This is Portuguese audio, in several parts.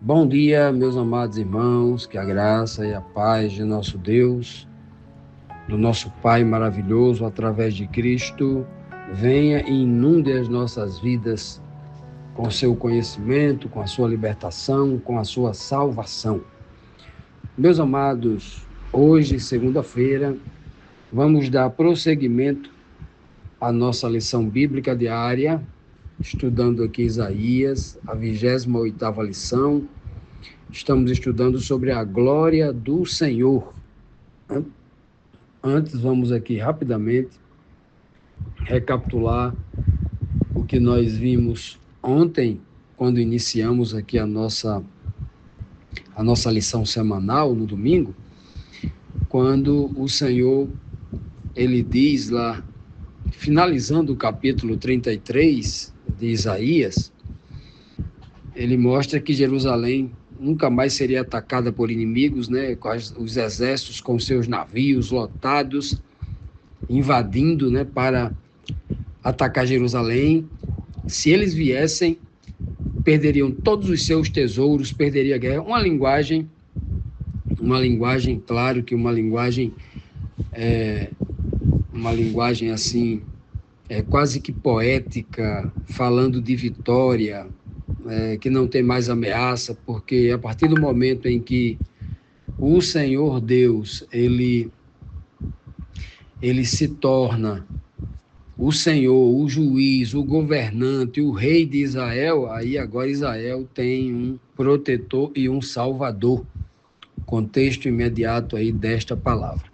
Bom dia, meus amados irmãos, que a graça e a paz de nosso Deus, do nosso Pai maravilhoso, através de Cristo, venha e inunde as nossas vidas com seu conhecimento, com a sua libertação, com a sua salvação. Meus amados, hoje, segunda-feira, vamos dar prosseguimento à nossa lição bíblica diária, estudando aqui Isaías, a 28ª lição. Estamos estudando sobre a glória do Senhor. Antes, vamos aqui rapidamente recapitular o que nós vimos ontem, quando iniciamos aqui a nossa lição semanal, no domingo, quando o Senhor, ele diz lá, finalizando o capítulo 33 de Isaías, ele mostra que Jerusalém nunca mais seria atacada por inimigos, né? Os exércitos com seus navios lotados, invadindo, né? Para atacar Jerusalém. Se eles viessem, perderiam todos os seus tesouros, perderia a guerra. Uma linguagem, claro que uma linguagem assim, quase que poética, falando de vitória, que não tem mais ameaça, porque a partir do momento em que o Senhor Deus, ele se torna o Senhor, o juiz, o governante, o rei de Israel, aí agora Israel tem um protetor e um salvador. Contexto imediato aí desta palavra.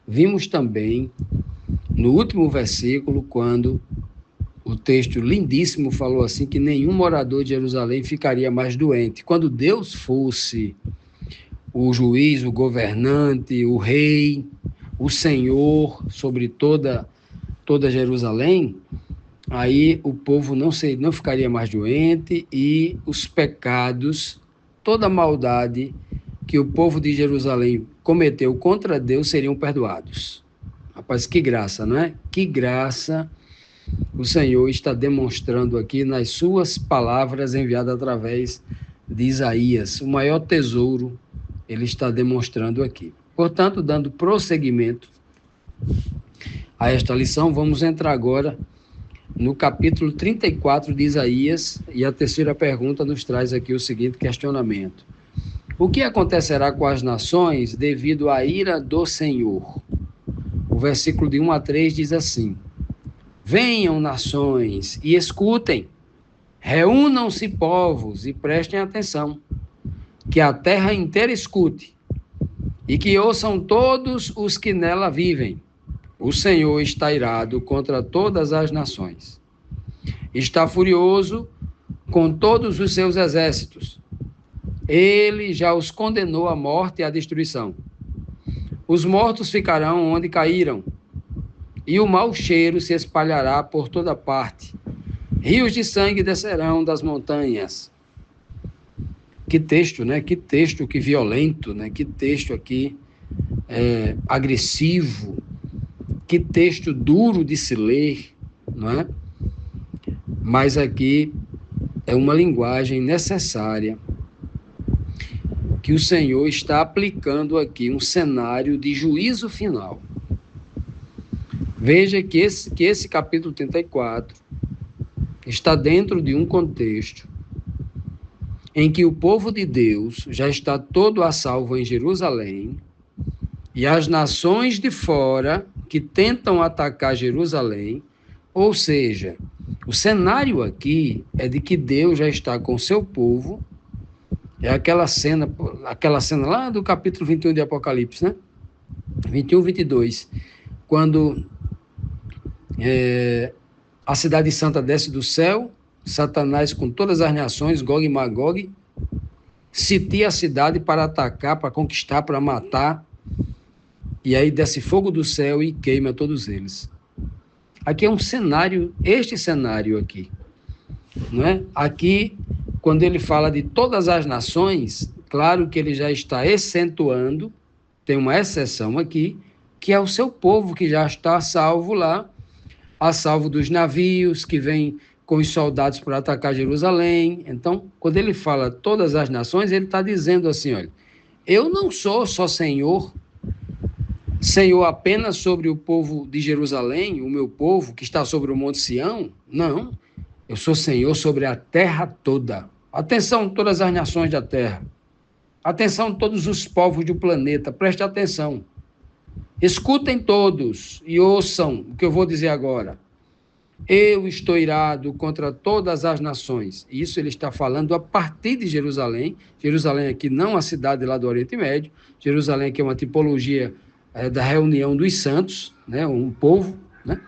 Vimos também no último versículo, quando o texto lindíssimo falou assim, que nenhum morador de Jerusalém ficaria mais doente. Quando Deus fosse o juiz, o governante, o rei, o Senhor sobre toda Jerusalém, aí o povo não ficaria mais doente e os pecados, toda a maldade que o povo de Jerusalém cometeu contra Deus seriam perdoados. Rapaz, que graça, não é? Que graça o Senhor está demonstrando aqui nas suas palavras enviadas através de Isaías. O maior tesouro ele está demonstrando aqui. Portanto, dando prosseguimento a esta lição, vamos entrar agora no capítulo 34 de Isaías, e a terceira pergunta nos traz aqui o seguinte questionamento: o que acontecerá com as nações devido à ira do Senhor? O versículo de 1 a 3 diz assim: venham, nações, e escutem, reúnam-se, povos, e prestem atenção, que a terra inteira escute, e que ouçam todos os que nela vivem. O Senhor está irado contra todas as nações. Está furioso com todos os seus exércitos. Ele já os condenou à morte e à destruição. Os mortos ficarão onde caíram, e o mau cheiro se espalhará por toda parte. Rios de sangue descerão das montanhas. Que texto, né? Que texto, que violento, né? Que texto aqui agressivo. Que texto duro de se ler, não é? Mas aqui é uma linguagem necessária que o Senhor está aplicando aqui, um cenário de juízo final. Veja que esse capítulo 34 está dentro de um contexto em que o povo de Deus já está todo a salvo em Jerusalém, e as nações de fora que tentam atacar Jerusalém, ou seja, o cenário aqui é de que Deus já está com seu povo. É aquela cena lá do capítulo 21 de Apocalipse, né? 21, 22, quando a cidade santa desce do céu, Satanás com todas as nações, Gog e Magog, sitia a cidade para atacar, para conquistar, para matar, e aí desce fogo do céu e queima todos eles. Aqui é um cenário, este cenário aqui, não é? Aqui, quando ele fala de todas as nações, claro que ele já está excetuando, tem uma exceção aqui, que é o seu povo que já está salvo lá, a salvo dos navios que vêm com os soldados para atacar Jerusalém. Então, quando ele fala todas as nações, ele está dizendo assim, olha, eu não sou só Senhor apenas sobre o povo de Jerusalém, o meu povo que está sobre o Monte Sião. Não, eu sou Senhor sobre a terra toda. Atenção, todas as nações da terra. Atenção, todos os povos do planeta. Preste atenção. Escutem todos e ouçam o que eu vou dizer agora. Eu estou irado contra todas as nações. Isso ele está falando a partir de Jerusalém. Jerusalém aqui não a cidade lá do Oriente Médio. Jerusalém aqui é uma tipologia da reunião dos santos, né? Um povo, né?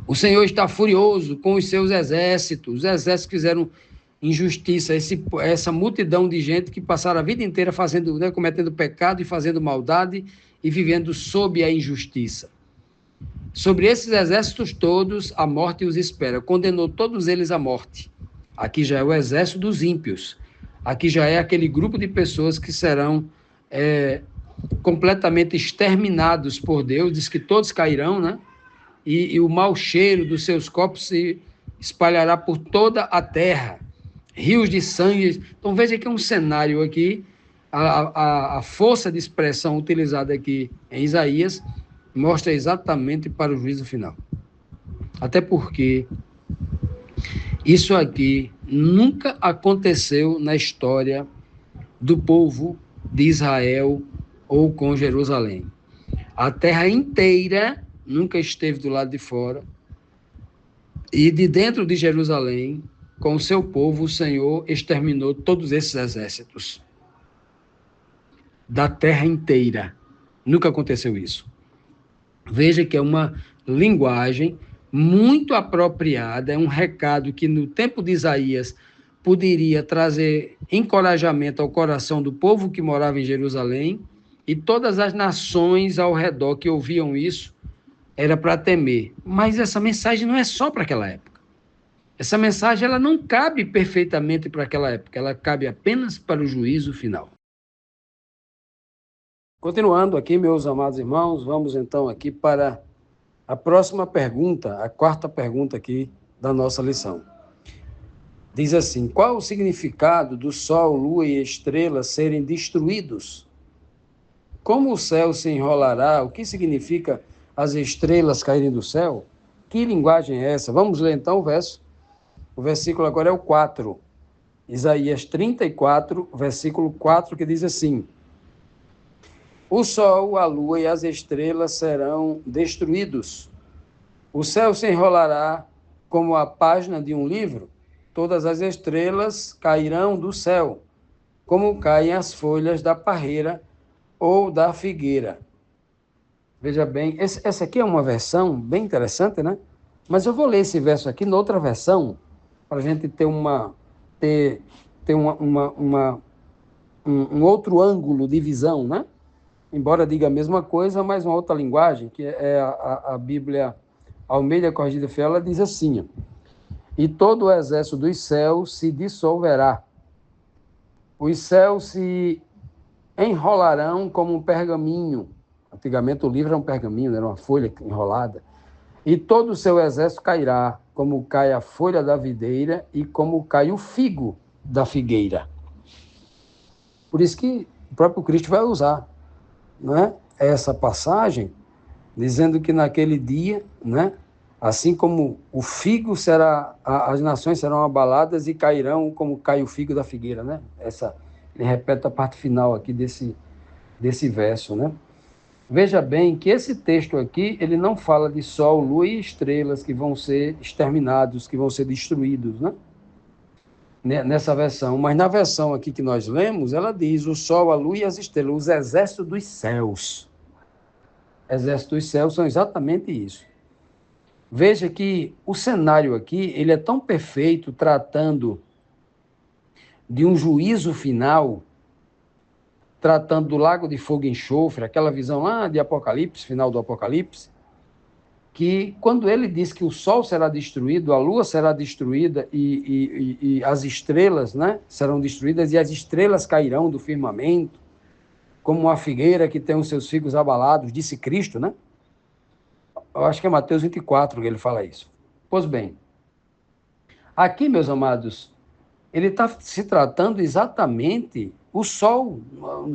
O Senhor está furioso com os seus exércitos. Os exércitos fizeram injustiça, essa multidão de gente que passaram a vida inteira fazendo, né, cometendo pecado e fazendo maldade e vivendo sob a injustiça. Sobre esses exércitos todos, a morte os espera. Condenou todos eles à morte. Aqui já é o exército dos ímpios. Aqui já é aquele grupo de pessoas que serão completamente exterminados por Deus. Diz que todos cairão, né? E o mau cheiro dos seus corpos se espalhará por toda a terra. Rios de sangue. Então veja que é um cenário aqui, a força de expressão utilizada aqui em Isaías mostra exatamente para o juízo final. Até porque isso aqui nunca aconteceu na história do povo de Israel ou com Jerusalém. A terra inteira nunca esteve do lado de fora e de dentro de Jerusalém, com o seu povo, o Senhor exterminou todos esses exércitos. Da terra inteira. Nunca aconteceu isso. Veja que é uma linguagem muito apropriada, é um recado que no tempo de Isaías poderia trazer encorajamento ao coração do povo que morava em Jerusalém e todas as nações ao redor que ouviam isso, era para temer. Mas essa mensagem não é só para aquela época. Essa mensagem ela não cabe perfeitamente para aquela época, ela cabe apenas para o juízo final. Continuando aqui, meus amados irmãos, vamos então aqui para a próxima pergunta, a quarta pergunta aqui da nossa lição. Diz assim: qual o significado do sol, lua e estrelas serem destruídos? Como o céu se enrolará? O que significa as estrelas caírem do céu? Que linguagem é essa? Vamos ler então o verso. O versículo agora é o 4. Isaías 34, versículo 4, que diz assim: o sol, a lua e as estrelas serão destruídos. O céu se enrolará como a página de um livro. Todas as estrelas cairão do céu, como caem as folhas da parreira ou da figueira. Veja bem, essa aqui é uma versão bem interessante, né? Mas eu vou ler esse verso aqui noutra versão, para a gente ter um outro ângulo de visão, né? Embora diga a mesma coisa, mas uma outra linguagem, que é a Bíblia Almeida Corrigida Fiel, ela diz assim: e todo o exército dos céus se dissolverá. Os céus se enrolarão como um pergaminho. Antigamente o livro era um pergaminho, era uma folha enrolada. E todo o seu exército cairá, como cai a folha da videira e como cai o figo da figueira. Por isso que o próprio Cristo vai usar, né, essa passagem, dizendo que naquele dia, né, assim como o figo será, as nações serão abaladas e cairão como cai o figo da figueira, né? Ele repete a parte final aqui desse verso, né? Veja bem que esse texto aqui, ele não fala de sol, lua e estrelas que vão ser exterminados, que vão ser destruídos, né? Nessa versão. Mas na versão aqui que nós lemos, ela diz o sol, a lua e as estrelas, os exércitos dos céus. Exércitos dos céus são exatamente isso. Veja que o cenário aqui, ele é tão perfeito, tratando de um juízo final, tratando do lago de fogo e enxofre, aquela visão lá de Apocalipse, final do Apocalipse, que quando ele diz que o sol será destruído, a lua será destruída e as estrelas, né, serão destruídas e as estrelas cairão do firmamento, como uma figueira que tem os seus figos abalados, disse Cristo, né? Eu acho que é Mateus 24 que ele fala isso. Pois bem, Aqui, meus amados, ele está se tratando exatamente o sol.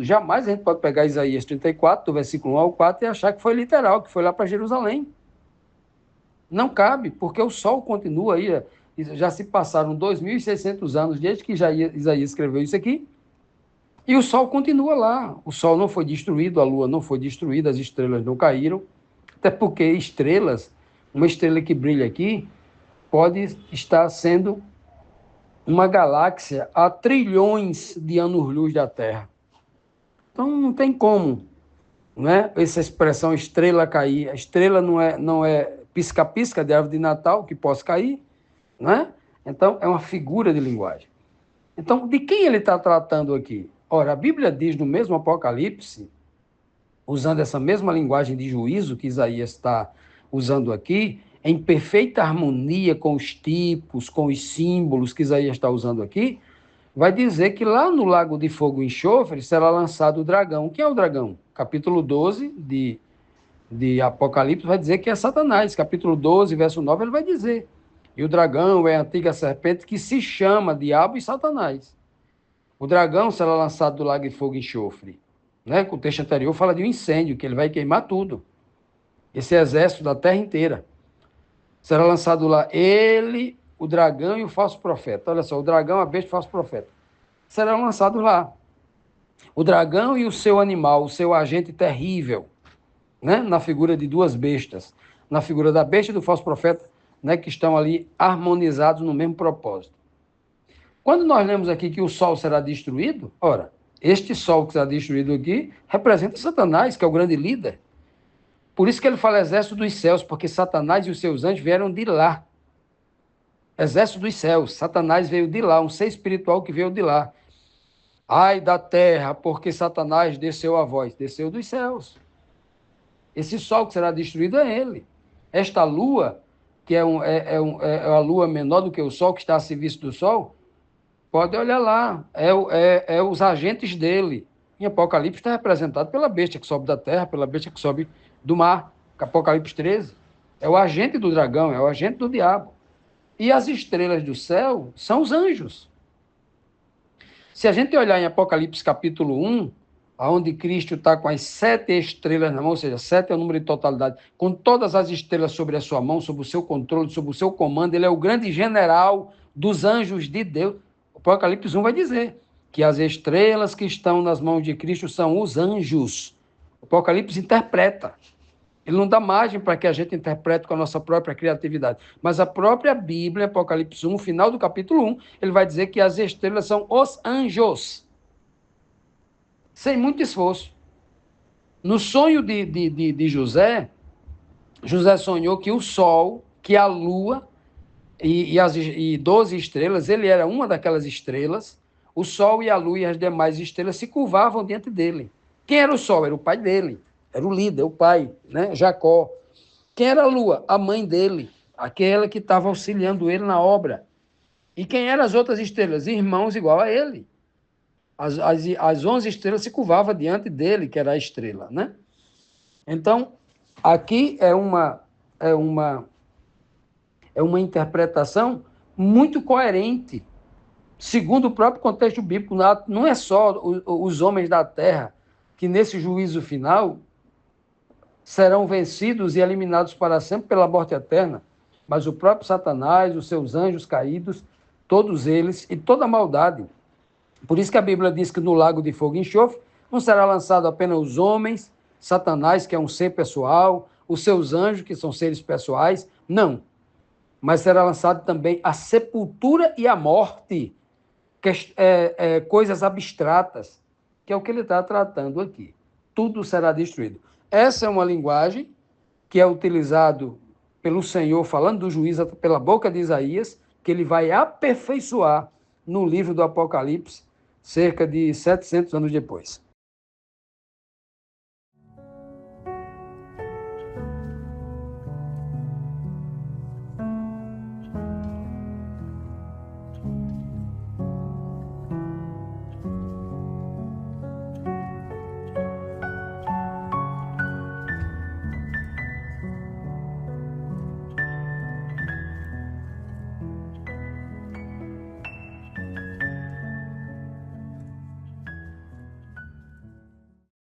Jamais a gente pode pegar Isaías 34, do versículo 1 ao 4, e achar que foi literal, que foi lá para Jerusalém. Não cabe, porque o sol continua aí. Já se passaram 2.600 anos desde que Isaías escreveu isso aqui, e o sol continua lá. O sol não foi destruído, a lua não foi destruída, as estrelas não caíram, até porque estrelas, uma estrela que brilha aqui, pode estar sendo uma galáxia a trilhões de anos-luz da Terra. Então não tem como, né? Essa expressão estrela cair. A estrela não é pisca-pisca de árvore de Natal que possa cair, né? Então é uma figura de linguagem. Então, de quem ele está tratando aqui? Ora, a Bíblia diz no mesmo Apocalipse, usando essa mesma linguagem de juízo que Isaías está usando aqui, em perfeita harmonia com os tipos, com os símbolos que Isaías está usando aqui, vai dizer que lá no lago de fogo e enxofre será lançado o dragão. Quem é o dragão? Capítulo 12 de Apocalipse vai dizer que é Satanás. Capítulo 12, verso 9, ele vai dizer. E o dragão é a antiga serpente que se chama Diabo e Satanás. O dragão será lançado do lago de fogo e enxofre. Né? O texto anterior fala de um incêndio, que ele vai queimar tudo. Esse exército da terra inteira. Será lançado lá ele, o dragão e o falso profeta. Olha só, o dragão, a besta e o falso profeta. Serão lançados lá. O dragão e o seu animal, o seu agente terrível, né? Na figura de duas bestas. Na figura da besta e do falso profeta, né? Que estão ali harmonizados no mesmo propósito. Quando nós lemos aqui que o sol será destruído, ora, este sol que será destruído aqui representa Satanás, que é o grande líder. Por isso que ele fala exército dos céus, porque Satanás e os seus anjos vieram de lá. Exército dos céus, Satanás veio de lá, um ser espiritual que veio de lá. Ai da terra, porque Satanás desceu a voz. Desceu dos céus. Esse sol que será destruído é ele. Esta lua, que é a lua menor do que o sol, que está a serviço do sol, pode olhar lá, é os agentes dele. Em Apocalipse está representado pela besta que sobe da terra, pela besta que sobe do mar. Apocalipse 13. É o agente do dragão, é o agente do diabo. E as estrelas do céu são os anjos. Se a gente olhar em Apocalipse capítulo 1, onde Cristo está com as 7 estrelas na mão, ou seja, 7 é o número de totalidade, com todas as estrelas sobre a sua mão, sob o seu controle, sob o seu comando, ele é o grande general dos anjos de Deus. O Apocalipse 1 vai dizer que as estrelas que estão nas mãos de Cristo são os anjos. O Apocalipse interpreta. Ele não dá margem para que a gente interprete com a nossa própria criatividade. Mas a própria Bíblia, Apocalipse 1, no final do capítulo 1, ele vai dizer que as estrelas são os anjos. Sem muito esforço. No sonho de José, José sonhou que o sol, que a lua e 12 estrelas, ele era uma daquelas estrelas, o sol e a lua e as demais estrelas se curvavam diante dele. Quem era o sol? Era o pai dele. Era o líder, o pai, né? Jacó. Quem era a lua? A mãe dele, aquela que estava auxiliando ele na obra. E quem eram as outras estrelas? Irmãos igual a ele. As 11 estrelas se curvavam diante dele, que era a estrela, né? Então, aqui é uma interpretação muito coerente, segundo o próprio contexto bíblico. Não é só os homens da terra que, nesse juízo final, serão vencidos e eliminados para sempre pela morte eterna, mas o próprio Satanás, os seus anjos caídos, todos eles e toda a maldade. Por isso que a Bíblia diz que no lago de fogo e enxofre não será lançado apenas os homens, Satanás, que é um ser pessoal, os seus anjos, que são seres pessoais, não. Mas será lançado também a sepultura e a morte, coisas abstratas, que é o que ele está tratando aqui. Tudo será destruído. Essa é uma linguagem que é utilizado pelo Senhor, falando do juízo pela boca de Isaías, que ele vai aperfeiçoar no livro do Apocalipse, cerca de 700 anos depois.